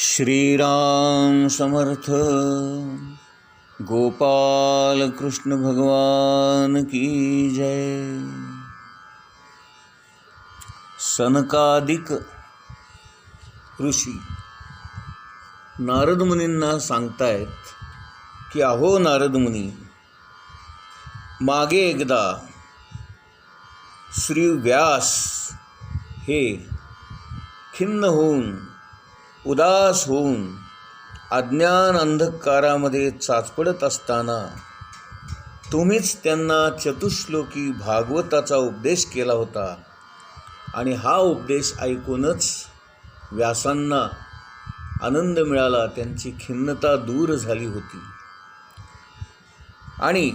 श्रीराम समर्थ। गोपाल कृष्ण भगवान की जय। सनकादिक ऋषी नारद मुनींना सांगतायत की अहो नारद मुनी, मागे एकदा श्री व्यास हे खिन्न होऊन, उदास होऊन, अज्ञान अंधकारामध्ये चाचपडत असताना तुम्हीच त्यांना चतुश्लोकी भागवताचा उपदेश केला होता आणि हा उपदेश ऐकूनच व्यासांना आनंद मिळाला, त्यांची खिन्नता दूर झाली होती। आणि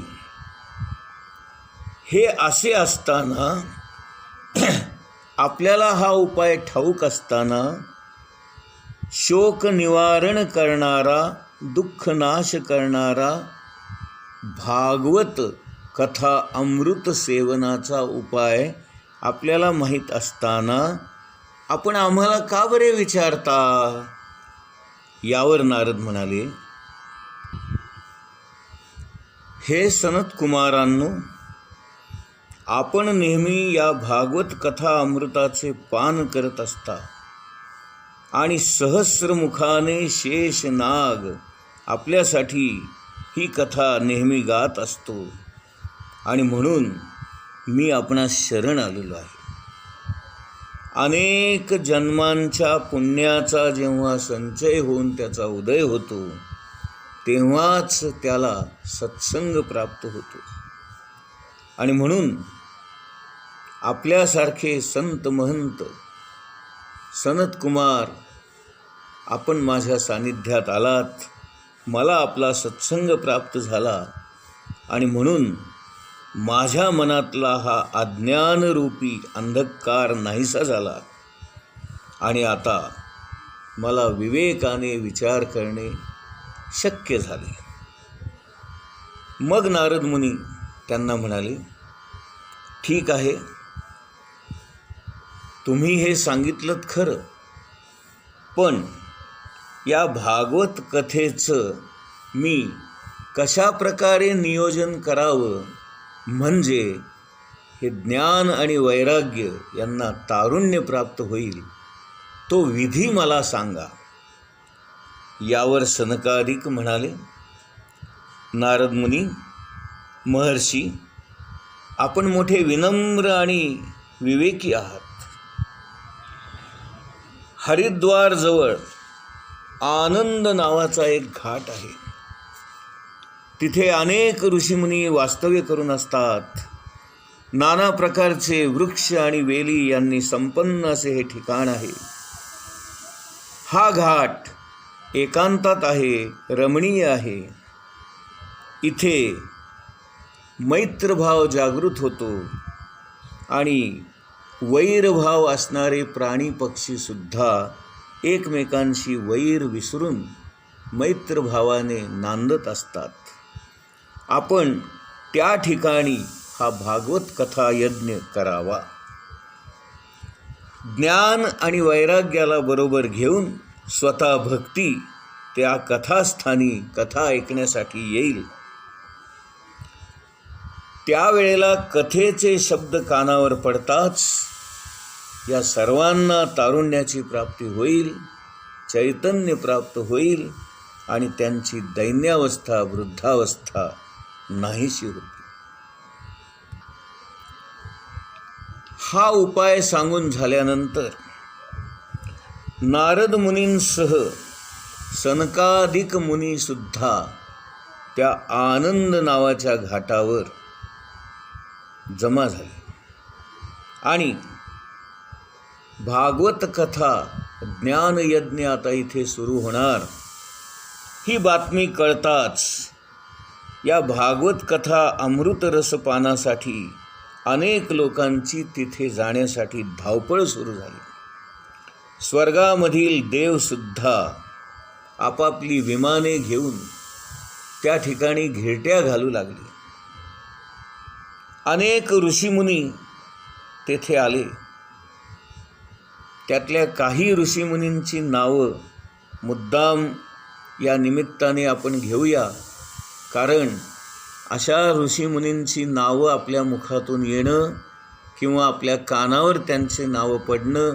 हे असे असताना आपल्याला हा उपाय ठाऊक असताना शोक निवारण करणारा, दुःख नाश करणारा भागवत कथा अमृत सेवनाचा उपाय आपल्याला माहीत असताना आपण आम्हाला का बरे विचारता? यावर नारद म्हणाले, हे सनत कुमारांनो, आपण नेहमी या भागवत कथा अमृताचे पान करत असता आणि सहस्रमुखाने शेष नाग आपल्यासाठी ही कथा नेहमी गात असतो आणि म्हणून मी आपणास शरण आलेलो आहे। अनेक जन्मांच्या पुण्याचा जेव्हा संचय होऊन त्याचा उदय होतो तेव्हाच त्याला सत्संग प्राप्त होतो आणि म्हणून आपल्यासारखे संत महंत सनत कुमार आपण माझ्या सानिध्यात आलात, मला आपला सत्संग प्राप्त झाला आणि म्हणून माझ्या मनातला हा अज्ञानरूपी अंधकार नाहीसा झाला आणि आता मला विवेकाने विचार करणे शक्य झाले। मग नारद मुनी त्यांना म्हणाले, ठीक आहे, तुम्ही हे सांगितलंत खरं, पण या भागवत कथेचं मी कशा प्रकारे नियोजन करावं म्हणजे हे ज्ञान आणि वैराग्य यांना तारुण्य प्राप्त होईल, तो विधी मला सांगा। यावर सनकादिक म्हणाले, नारद मुनी, महर्षी, आपण मोठे विनम्र आणि विवेकी आहात। हरिद्वार जवळ आनंद नावाचा एक घाट आहे, तिथे अनेक ऋषीमुनी वास्तव्य करून असतात। नाना प्रकारचे वृक्ष आणि वेली यांनी संपन्न असे हे ठिकाण आहे। हा घाट एकांतात आहे, रमणीय आहे। इथे मैत्रभाव जागृत होतो आणि वैरभाव असणारे प्राणी पक्षी सुद्धा एकमेकांशी वैर विसरून मैत्रभावाने नांदत असतात। आपण त्या ठिकाणी हा भागवत कथा यज्ञ करावा। ज्ञान आणि वैराग्याला बरोबर घेऊन स्वतः भक्ती त्या कथास्थानी कथा ऐकण्यासाठी येईल। त्यावेळेला कथेचे शब्द कानावर पडताच या सर्वांना तारुण्याची प्राप्ती होईल, चैतन्य प्राप्त होईल आणि त्यांची दैन्यावस्था, वृद्धावस्था नाहीशी होती। हा उपाय सांगून झाल्यानंतर नारद मुनींसह सनकादिक मुनीसुद्धा त्या आनंद नावाच्या घाटावर जमा झाले आणि भागवत कथा ज्ञानयज्ञ आता इथे सुरू होणार ही बातमी कळताच या भागवत कथा अमृतरसपानासाठी अनेक लोकांची तिथे जाण्यासाठी धावपळ सुरू झाली। स्वर्गामधील देवसुद्धा आपापली विमाने घेऊन त्या ठिकाणी घिरट्या घालू लागले। अनेक ऋषीमुनी तेथे आले। त्यातल्या काही ऋषीमुनींची नावं मुद्दाम या निमित्ताने आपण घेऊया, कारण अशा ऋषीमुनींची नावं आपल्या मुखातून येणं किंवा आपल्या कानावर त्यांचे नावं पडणं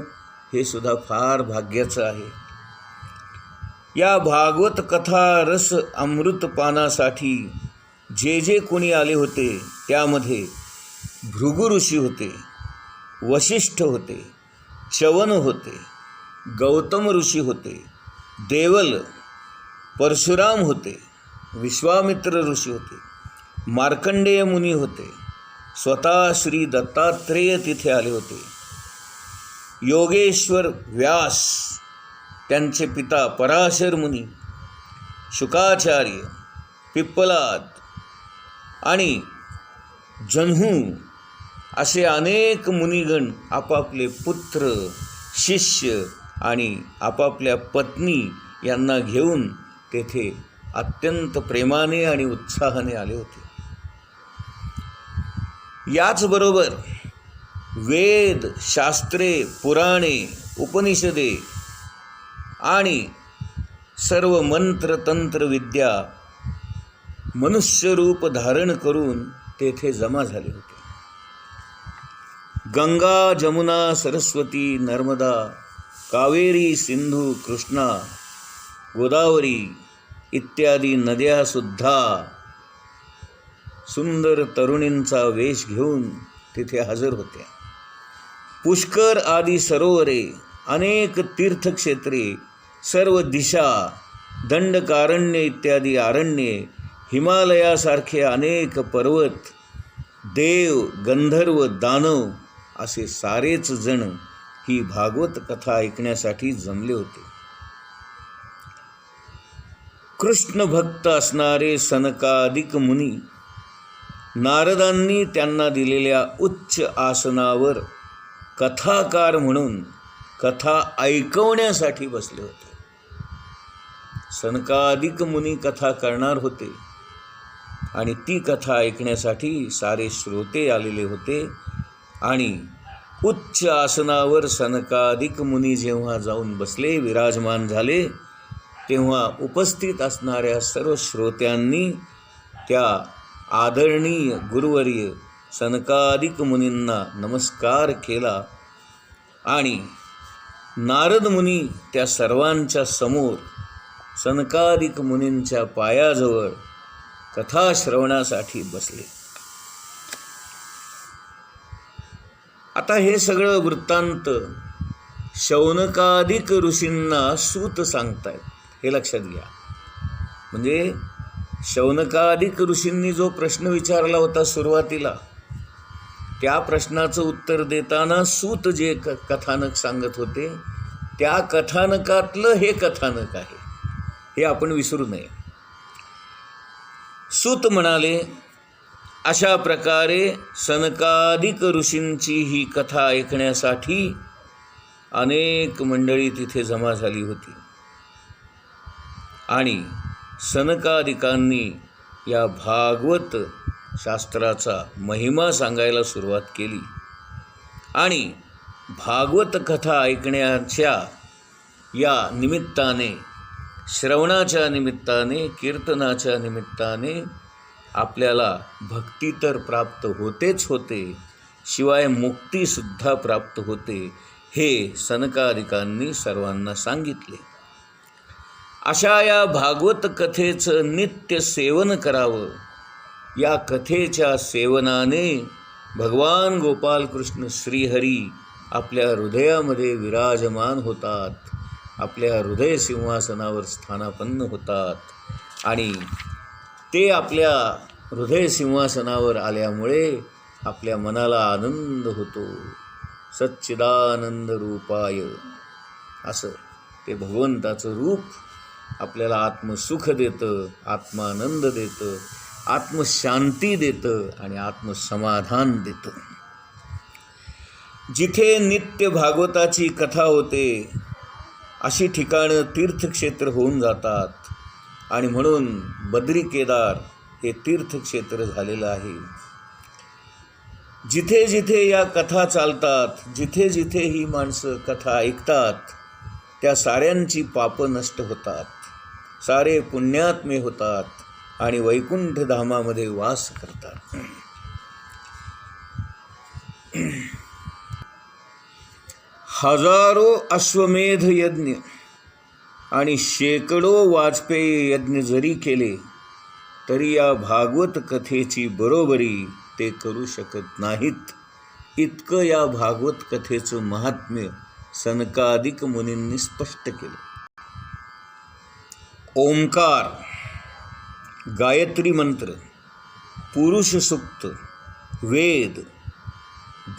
हे सुद्धा फार भाग्याचं आहे. या भागवत कथा रस अमृत पानासाठी जे जे कोणी आले होते त्यामध्ये भृगु ऋषी होते, वशिष्ठ होते, च्यवन होते, गौतम ऋषी होते, देवल, परशुराम होते, विश्वामित्र ऋषी होते, मार्कंडेय मुनी होते, स्वतः श्री दत्तात्रेय तिथे आले होते, योगेश्वर व्यास, त्यांचे पिता पराशर मुनी, शुकाचार्य, पिप्पलाद आणि जन्हू असे अनेक मुनिगण आपापले पुत्र, शिष्य आणि आपापल्या पत्नी यांना घेऊन तेथे अत्यंत प्रेमाने आणि उत्साहाने आले होते. याचबरोबर वेद, शास्त्रे, पुराणे, उपनिषदे आणि सर्व मंत्र तंत्र विद्या मनुष्यरूप धारण करून तेथे जमा झाले होते. गंगा, जमुना, सरस्वती, नर्मदा, कावेरी, सिंधू, कृष्णा, गोदावरी इत्यादी नद्यासुद्धा सुंदर तरुणींचा वेश घेऊन तिथे हजर होत्या. पुष्कर आदी सरोवरे, अनेक तीर्थक्षेत्रे, सर्व दिशा, दंडकारण्य इत्यादी अरण्ये, हिमालयासारखे अनेक पर्वत, देव, गंधर्व, दानव असे सारेच जण ही भागवत कथा ऐकण्यासाठी जमले होते. कृष्ण भक्त असणारे सनकादिक मुनी नारदांनी त्यांना दिलेल्या उच्च आसनावर कथाकार म्हणून कथा ऐकवण्यासाठी बसले होते. सनकादिक मुनी कथा करणार होते आणि ती कथा ऐकण्यासाठी सारे श्रोते आलेले होते. आणि उच्च आसनावर सनकादिक मुनी जेव्हा जाऊन बसले, विराजमान झाले, तेव्हा उपस्थित असणाऱ्या सर्व श्रोत्यांनी त्या आदरणीय गुरुवर्य सनकादिक मुनींना नमस्कार केला आणि नारद मुनी त्या सर्वांच्या समोर सनकादिक मुनींच्या पायाजवळ कथा श्रवणासाठी बसले. आता हे सगळं वृत्तांत शौनकादिक ऋषींना सूत सांगतायत, हे लक्षात घ्या. म्हणजे शौनकादिक ऋषींनी जो प्रश्न विचारला होता सुरुवातीला, त्या प्रश्नाचं उत्तर देताना सूत जे कथानक सांगत होते त्या कथानकातलं हे कथानक आहे, हे आपण विसरू नये. सूत म्हणाले, अशा प्रकारे सनकादिक ऋषींची ही कथा ऐकण्यासाठी अनेक मंडळी तिथे जमा झाली होती आणि सनकादिकांनी या भागवत शास्त्राचा महिमा सांगायला सुरुवात केली आणि भागवत कथा ऐकण्याच्या या निमित्ताने, श्रवणाच्या निमित्ताने, कीर्तनाच्या निमित्ताने आपल्याला भक्ती तर प्राप्त होतेच होते, शिवाय मुक्तीसुद्धा प्राप्त होते, हे सनकादिकांनी सर्वांना सांगितले. अशा या भागवत कथेचं नित्य सेवन करावं. या कथेच्या सेवनाने भगवान गोपालकृष्ण श्रीहरी आपल्या हृदयामध्ये विराजमान होतात, आपल्या हृदय सिंहासनावर स्थानापन्न होतात आणि ते आपल्या हृदय सिंहासनावर आल्यामुळे आपल्या मनाला आनंद होतो. सच्चिदानंद रूपाय असं ते भगवंताचं रूप आपल्याला आत्मसुख देतं, आत्मानंद देतं, आत्मशांती देतं आणि आत्मसमाधान देतं. जिथे नित्य भागवताची कथा होते अशी ठिकाणं तीर्थक्षेत्र होऊन जातात आणि म्हणून बद्री केदार हे तीर्थक्षेत्र झालेलं आहे. जिथे जिथे या कथा चालतात, जिथे जिथे ही माणसं कथा ऐकतात, त्या साऱ्यांची पापं नष्ट होतात, सारे पुण्यात्मे होतात आणि वैकुंठ धामामध्ये वास करतात. हजारो अश्वमेध यज्ञ आणि शेकडो वाजपेयी यज्ञ जरी केले तरी या भागवत कथेची बरोबरी ते करू शकत नाहीत. इतकं या भागवत कथेचं महात्म्य सनकादिक मुनींनी स्पष्ट केलं. ओंकार, गायत्री मंत्र, पुरुष सूक्त, वेद,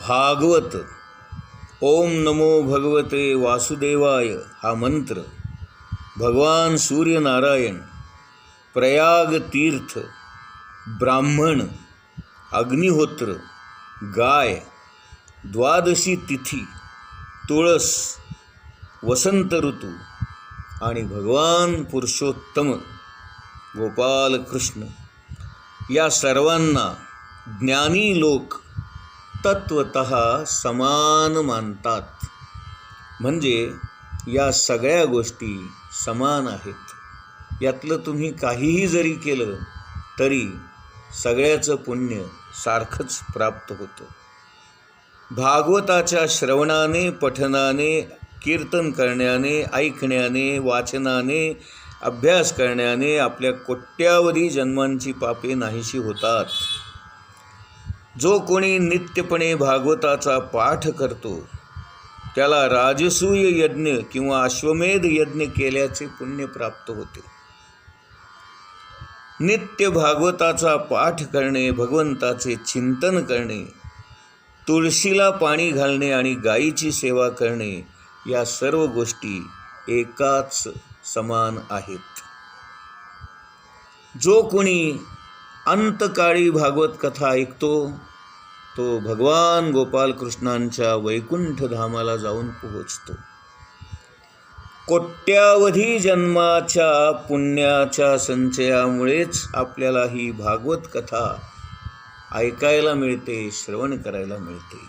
भागवत, ओम नमो भगवते वासुदेवाय हा मंत्र, भगवान सूर्यनारायण, प्रयाग तीर्थ, ब्राह्मण, अग्निहोत्र, गाय, द्वादशी तिथी, तुळस, वसंत ऋतू आणि भगवान पुरुषोत्तम गोपाल कृष्ण या सर्वांना ज्ञानी लोक तत्वतः समान मानतात. म्हणजे या सगळ्या गोष्टी समान आहेत. यातलं तुम्ही काहीही जरी केलं तरी सगळ्याचं पुण्य सारखंच प्राप्त होतं. भागवताच्या श्रवणाने, पठनाने, कीर्तन करण्याने, ऐकण्याने, वाचनाने, अभ्यास करण्याने आपल्या कोट्यावधी जन्मांची पापे नाहीशी होतात. जो कोणी नित्यपणे भागवताचा पाठ करतो त्याला राजसूय यज्ञ किंवा अश्वमेध यज्ञ केल्याचे पुण्य प्राप्त होते. नित्य भागवताचा पाठ करणे, भगवंताचे चिंतन करणे, तुळशीला पाणी घालणे आणि गायीची सेवा करणे या सर्व गोष्टी एकाच समान आहेत. जो कोणी अंतकाळी भागवत कथा ऐकतो तो भगवान गोपालकृष्णांच्या वैकुंठ धामाला जाऊन पोहोचतो. कोट्यावधी जन्माच्या पुण्याच्या संचयामुळेच आपल्याला ही भागवत कथा ऐकायला मिळते, श्रवण करायला मिळते.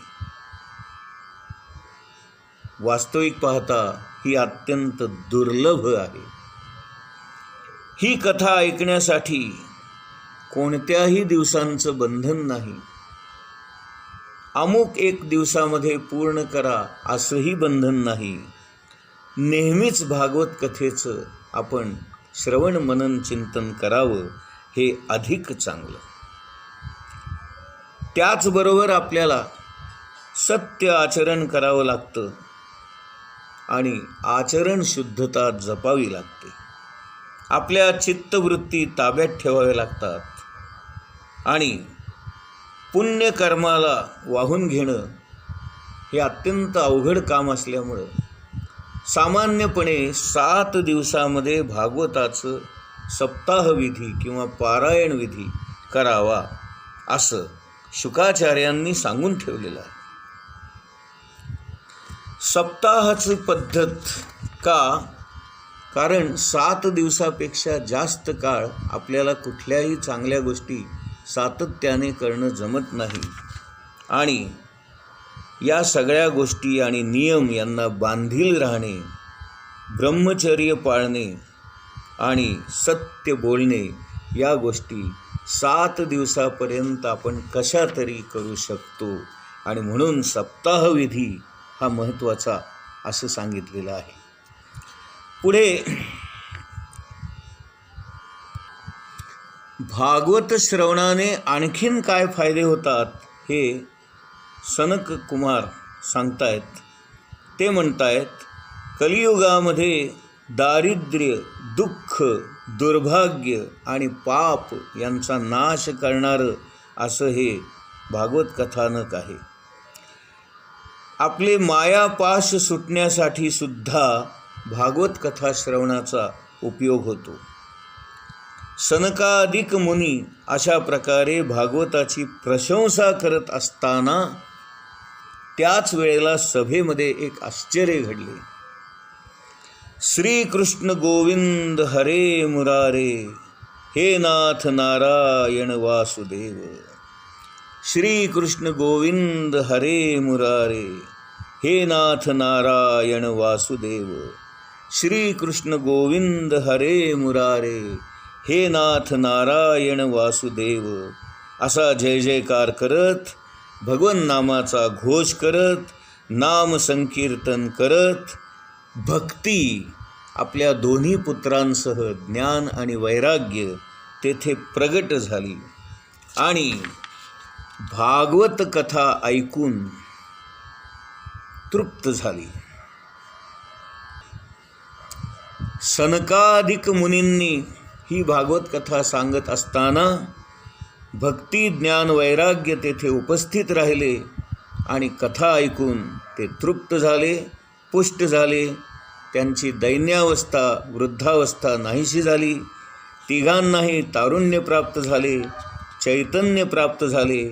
वास्तविक पाहता ही अत्यंत दुर्लभ आहे. ही कथा ऐकण्यासाठी कोणत्याही दिवसांचं बंधन नाही. अमुक एक दिवसामध्ये पूर्ण करा असंही बंधन नाही. नेहमीच भागवत कथेचं आपण श्रवण मनन चिंतन करावं हे अधिक चांगलं. त्याचबरोबर आपल्याला सत्य आचरण करावं लागतं आणि आचरण शुद्धता जपावी लागते. आपल्या चित्तवृत्ती ताब्यात ठेवाव्या लागतात आणि पुण्यकर्माला वाहून घेणं हे अत्यंत अवघड काम असल्यामुळं सामान्यपणे 7 दिवसामध्ये भागवताचं सप्ताहविधी किंवा पारायण विधी करावा असं शुकाचार्यांनी सांगून ठेवलेलं आहे. सप्ताहाची पद्धत का? कारण 7 दिवसापेक्षा जास्त काळ आपल्याला कुठल्याही चांगल्या गोष्टी सातत्याने करणं जमत नाही आणि या सगळ्या गोष्टी आणि नियम यांना बांधील राहणे, ब्रह्मचर्य पाळणे आणि सत्य बोलणे या गोष्टी 7 दिवसापर्यंत आपण कशा तरी करू शकतो आणि म्हणून सप्ताहविधी हा महत्त्वाचा असं सांगितलेलं आहे. पुढे भागवत श्रवणाने आणखीन काय फायदे होतात हे सनक कुमार सांगतायत. ते म्हणतायत, कलियुगामध्ये दारिद्र्य, दुःख, दुर्भाग्य आणि पाप यांचा नाश करणारं असं हे भागवत कथानक आहे. आपले मायापाश सुटण्यासाठी सुद्धा भागवत कथा श्रवणाचा उपयोग होतो. सनकादिक मुनी अशा प्रकारे भागवताची प्रशंसा करत असताना त्याच वेळेला सभेमध्ये एक आश्चर्य घडले. श्रीकृष्ण गोविंद हरे मुरारे, हे नाथ नारायण वासुदेव. श्रीकृष्ण गोविंद हरे मुरारे, हे नाथ नारायण वासुदेव. श्री कृष्ण गोविंद हरे मुरारे, हे नाथ नारायण वासुदेव, असा जय जयकार करत, भगवन नामाचा घोष करत, नाम संकीर्तन करत, भक्ती आपल्या दोन्ही पुत्रांसह ज्ञान आणि वैराग्य तेथे प्रगट झाली आणि भागवत कथा ऐकून तृप्त झाली. सनकादिक मुनींनी ही भागवत कथा सांगत असताना भक्ती ज्ञान वैराग्य तेथे उपस्थित राहिले आणि कथा ऐकून ते तृप्त झाले, पुष्ट झाले. त्यांची दैन्यावस्था वृद्धावस्था नाहीशी झाली. तिघांनाही तारुण्य प्राप्त झाले, चैतन्य प्राप्त झाले.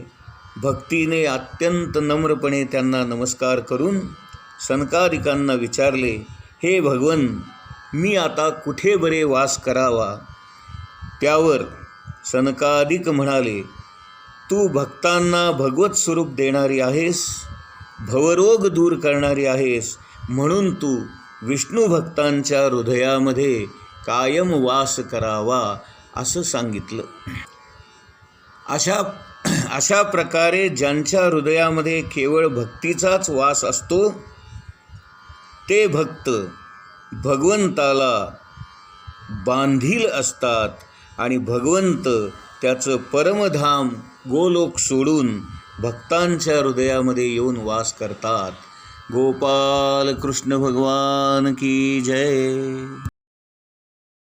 भक्तीने अत्यंत नम्रपणे त्यांना नमस्कार करून सनकादिकांना विचारले, हे भगवन, मी आता कुठे बरे वास करावा? त्यावर सनकादिक म्हणाले, तू भक्तांना भगवत स्वरूप देणारी आहेस, भवरोग दूर करणारी आहेस, म्हणून तू विष्णू भक्तांच्या हृदयामध्ये कायम वास करावा असं सांगितलं. अशा प्रकारे ज्यांच्या हृदयामध्ये केवळ भक्तीचाच वास असतो ते भक्त भगवंताला बांधील असतात आणि भगवंत त्याचं परमधाम गोलोक सोडून भक्तांच्या हृदयामध्ये येऊन वास करतात. गोपाल कृष्ण भगवान की जय.